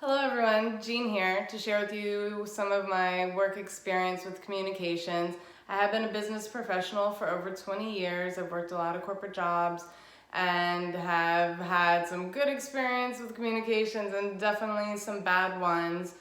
Hello everyone, Jean here to share with you some of my work experience with communications. I have been a business professional for over 20 years. I've worked a lot of corporate jobs and have had some good experience with communications and definitely some bad ones.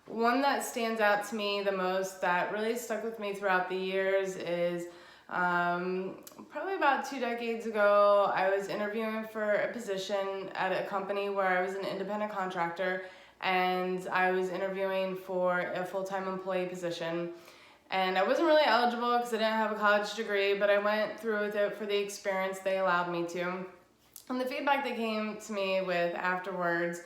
One that stands out to me the most that really stuck with me throughout the years is probably about 2 decades ago, I was interviewing for a position at a company where I was an independent contractor, and I was interviewing for a full-time employee position. And I wasn't really eligible because I didn't have a college degree, but I went through with it for the experience they allowed me to. And the feedback they came to me with afterwards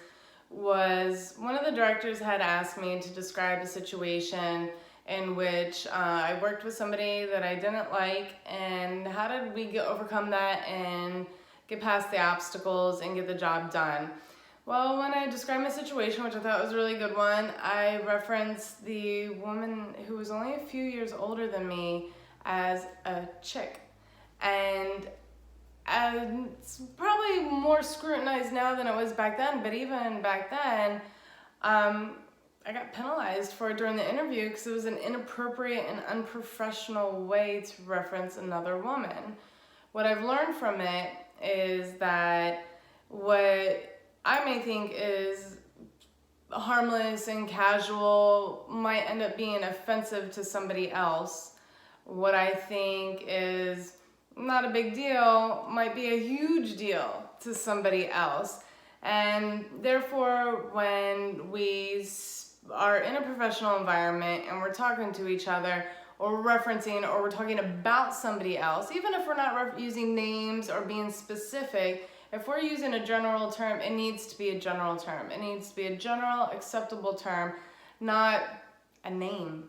was one of the directors had asked me to describe a situation in which I worked with somebody that I didn't like, and how did we overcome that and get past the obstacles and get the job done. Well, when I described my situation, which I thought was a really good one, I referenced the woman who was only a few years older than me as a chick. And it's probably more scrutinized now than it was back then, but even back then, I got penalized for it during the interview because it was an inappropriate and unprofessional way to reference another woman. What I've learned from it is that what I may think is harmless and casual might end up being offensive to somebody else. What I think is not a big deal might be a huge deal to somebody else. And therefore, when we are in a professional environment and we're talking to each other or referencing or we're talking about somebody else, even if we're not using names or being specific, if we're using a general term, it needs to be a general term. It needs to be a general acceptable term, not a name.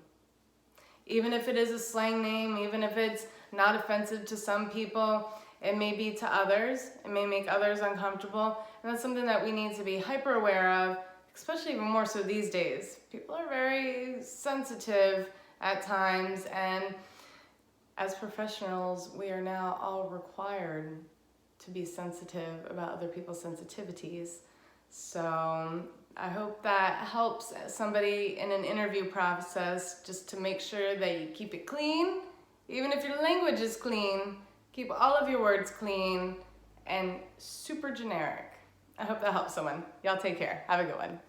Even if it is a slang name, even if it's not offensive to some people, it may be to others. It may make others uncomfortable. And that's something that we need to be hyper aware of, especially even more so these days. People are very sensitive at times, and as professionals, we are now all required to be sensitive about other people's sensitivities. So I hope that helps somebody in an interview process, just to make sure that you keep it clean. Even if your language is clean, keep all of your words clean and super generic. I hope that helps someone. Y'all take care. Have a good one.